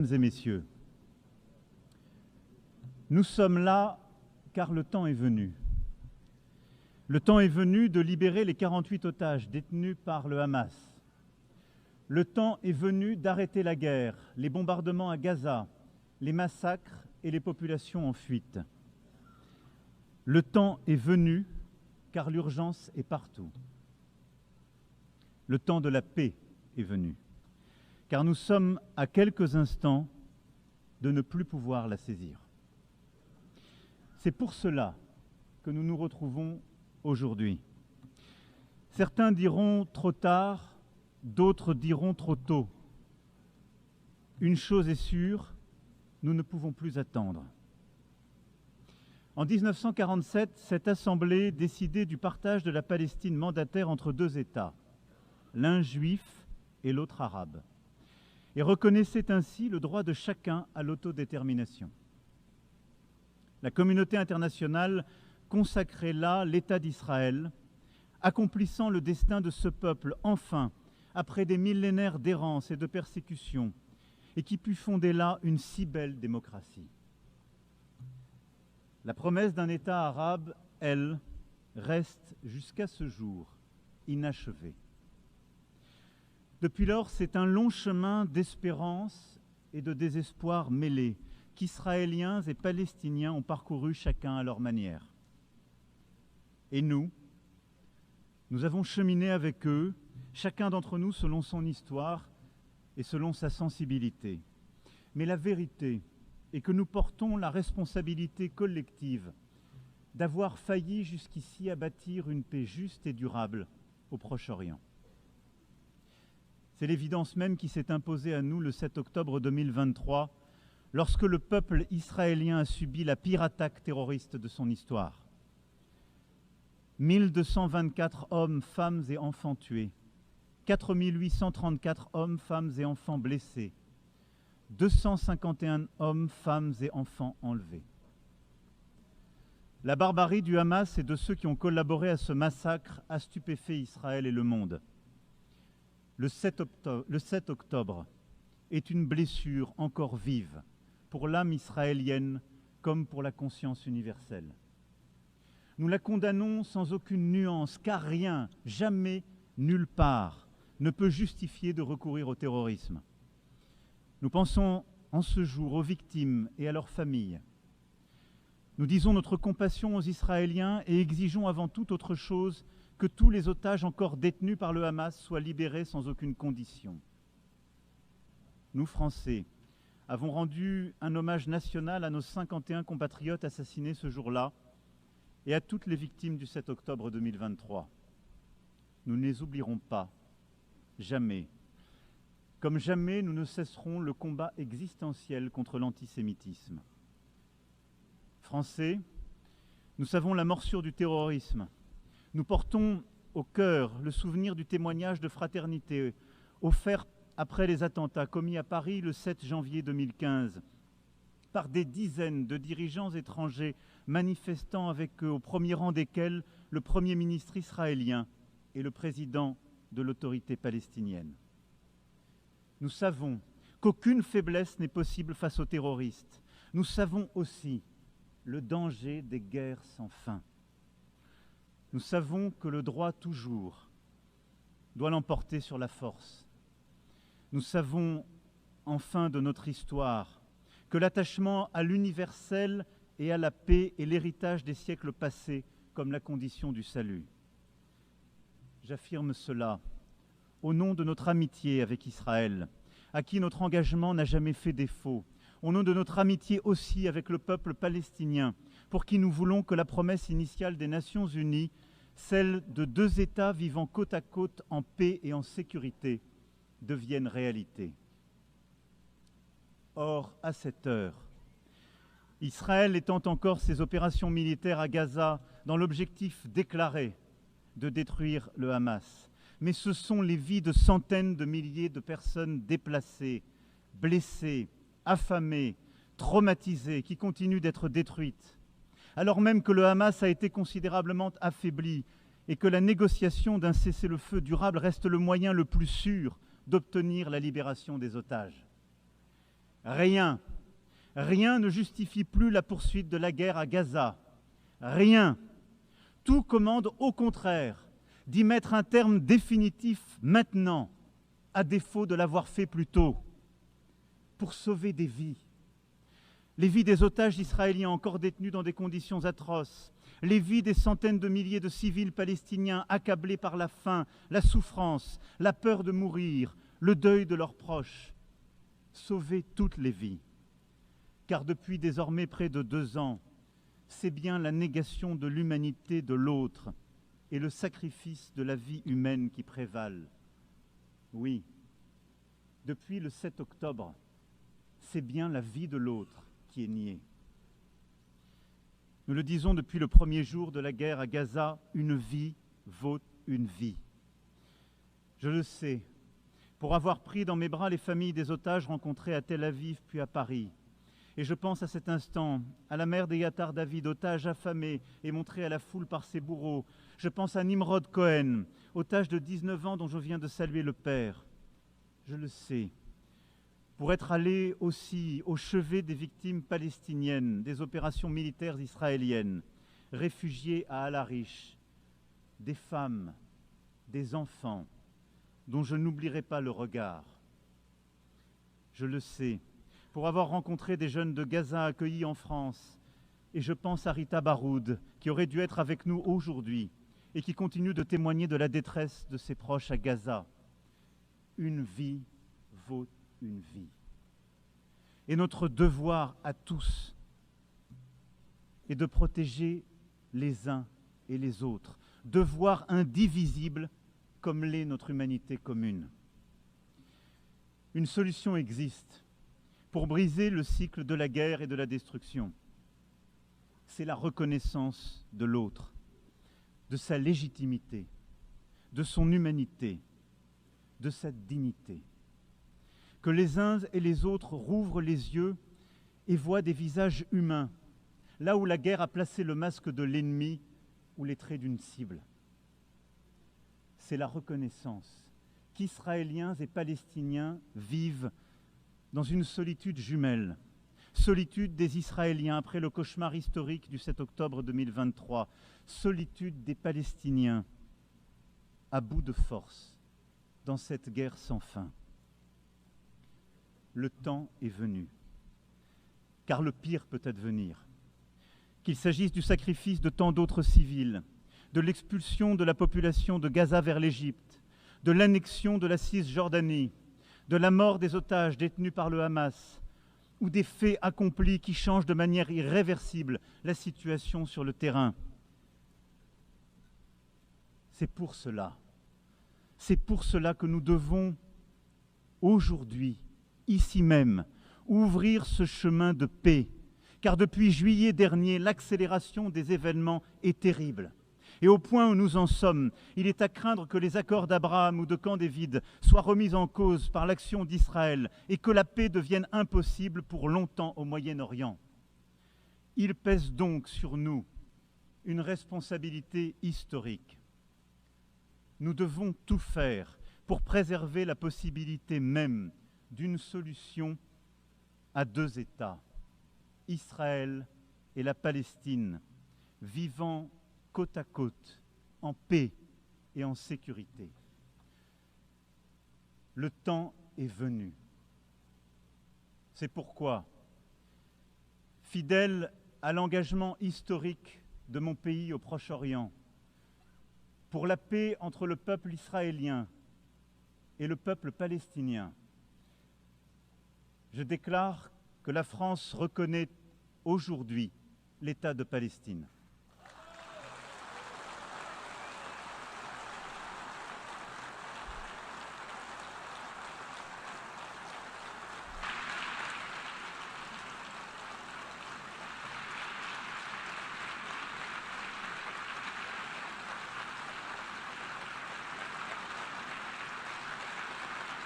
Mesdames et messieurs, nous sommes là car le temps est venu. Le temps est venu de libérer les 48 otages détenus par le Hamas. Le temps est venu d'arrêter la guerre, les bombardements à Gaza, les massacres et les populations en fuite. Le temps est venu car l'urgence est partout. Le temps de la paix est venu, car nous sommes à quelques instants de ne plus pouvoir la saisir. C'est pour cela que nous nous retrouvons aujourd'hui. Certains diront trop tard, d'autres diront trop tôt. Une chose est sûre, nous ne pouvons plus attendre. En 1947, cette Assemblée décidait du partage de la Palestine mandataire entre deux États, l'un juif et l'autre arabe, et reconnaissait ainsi le droit de chacun à l'autodétermination. La communauté internationale consacrait là l'État d'Israël, accomplissant le destin de ce peuple, enfin, après des millénaires d'errance et de persécution, et qui put fonder là une si belle démocratie. La promesse d'un État arabe, elle, reste jusqu'à ce jour inachevée. Depuis lors, c'est un long chemin d'espérance et de désespoir mêlés qu'Israéliens et Palestiniens ont parcouru chacun à leur manière. Et nous avons cheminé avec eux, chacun d'entre nous selon son histoire et selon sa sensibilité. Mais la vérité est que nous portons la responsabilité collective d'avoir failli jusqu'ici à bâtir une paix juste et durable au Proche-Orient. C'est l'évidence même qui s'est imposée à nous le 7 octobre 2023, lorsque le peuple israélien a subi la pire attaque terroriste de son histoire. 1224 hommes, femmes et enfants tués, 4834 hommes, femmes et enfants blessés, 251 hommes, femmes et enfants enlevés. La barbarie du Hamas et de ceux qui ont collaboré à ce massacre a stupéfait Israël et le monde. Le 7 octobre est une blessure encore vive pour l'âme israélienne comme pour la conscience universelle. Nous la condamnons sans aucune nuance, car rien, jamais, nulle part, ne peut justifier de recourir au terrorisme. Nous pensons en ce jour aux victimes et à leurs familles. Nous disons notre compassion aux Israéliens et exigeons avant toute autre chose que tous les otages encore détenus par le Hamas soient libérés sans aucune condition. Nous, Français, avons rendu un hommage national à nos 51 compatriotes assassinés ce jour-là et à toutes les victimes du 7 octobre 2023. Nous ne les oublierons pas, jamais. Comme jamais, nous ne cesserons le combat existentiel contre l'antisémitisme. Français, nous savons la morsure du terrorisme. Nous portons au cœur le souvenir du témoignage de fraternité offert après les attentats commis à Paris le 7 janvier 2015 par des dizaines de dirigeants étrangers manifestant avec eux, au premier rang desquels le Premier ministre israélien et le président de l'autorité palestinienne. Nous savons qu'aucune faiblesse n'est possible face aux terroristes. Nous savons aussi le danger des guerres sans fin. Nous savons que le droit toujours doit l'emporter sur la force. Nous savons enfin de notre histoire que l'attachement à l'universel et à la paix est l'héritage des siècles passés comme la condition du salut. J'affirme cela au nom de notre amitié avec Israël, à qui notre engagement n'a jamais fait défaut, au nom de notre amitié aussi avec le peuple palestinien, pour qui nous voulons que la promesse initiale des Nations Unies, celle de deux États vivant côte à côte en paix et en sécurité, devienne réalité. Or, à cette heure, Israël étend encore ses opérations militaires à Gaza dans l'objectif déclaré de détruire le Hamas. Mais ce sont les vies de centaines de milliers de personnes déplacées, blessées, affamées, traumatisées, qui continuent d'être détruites. Alors même que le Hamas a été considérablement affaibli et que la négociation d'un cessez-le-feu durable reste le moyen le plus sûr d'obtenir la libération des otages. Rien, rien ne justifie plus la poursuite de la guerre à Gaza. Rien. Tout commande au contraire d'y mettre un terme définitif maintenant, à défaut de l'avoir fait plus tôt, pour sauver des vies. Les vies des otages israéliens encore détenus dans des conditions atroces, les vies des centaines de milliers de civils palestiniens accablés par la faim, la souffrance, la peur de mourir, le deuil de leurs proches. Sauver toutes les vies. Car depuis désormais près de 2 ans, c'est bien la négation de l'humanité de l'autre et le sacrifice de la vie humaine qui prévalent. Oui, depuis le 7 octobre, c'est bien la vie de l'autre qui est niée. Nous le disons depuis le premier jour de la guerre à Gaza, une vie vaut une vie. Je le sais, pour avoir pris dans mes bras les familles des otages rencontrés à Tel Aviv puis à Paris. Et je pense à cet instant à la mère d'Eyatar David, otage affamé et montré à la foule par ses bourreaux. Je pense à Nimrod Cohen, otage de 19 ans dont je viens de saluer le père. Je le sais, pour être allé aussi au chevet des victimes palestiniennes des opérations militaires israéliennes, réfugiés à Al-Arish, des femmes, des enfants, dont je n'oublierai pas le regard. Je le sais, pour avoir rencontré des jeunes de Gaza accueillis en France, et je pense à Rita Baroud, qui aurait dû être avec nous aujourd'hui, et qui continue de témoigner de la détresse de ses proches à Gaza. Une vie vaut une vie. Et notre devoir à tous est de protéger les uns et les autres, devoir indivisible comme l'est notre humanité commune. Une solution existe pour briser le cycle de la guerre et de la destruction. C'est la reconnaissance de l'autre, de sa légitimité, de son humanité, de sa dignité. Que les uns et les autres rouvrent les yeux et voient des visages humains, là où la guerre a placé le masque de l'ennemi ou les traits d'une cible. C'est la reconnaissance qu'Israéliens et Palestiniens vivent dans une solitude jumelle, solitude des Israéliens après le cauchemar historique du 7 octobre 2023, solitude des Palestiniens à bout de force dans cette guerre sans fin. Le temps est venu, car le pire peut advenir. Qu'il s'agisse du sacrifice de tant d'autres civils, de l'expulsion de la population de Gaza vers l'Égypte, de l'annexion de la Cisjordanie, de la mort des otages détenus par le Hamas, ou des faits accomplis qui changent de manière irréversible la situation sur le terrain. C'est pour cela que nous devons aujourd'hui, ici même, ouvrir ce chemin de paix, car depuis juillet dernier, l'accélération des événements est terrible. Et au point où nous en sommes, il est à craindre que les accords d'Abraham ou de Camp David soient remis en cause par l'action d'Israël et que la paix devienne impossible pour longtemps au Moyen-Orient. Il pèse donc sur nous une responsabilité historique. Nous devons tout faire pour préserver la possibilité même d'une solution à 2 États, Israël et la Palestine, vivant côte à côte, en paix et en sécurité. Le temps est venu. C'est pourquoi, fidèle à l'engagement historique de mon pays au Proche-Orient, pour la paix entre le peuple israélien et le peuple palestinien, je déclare que la France reconnaît aujourd'hui l'État de Palestine.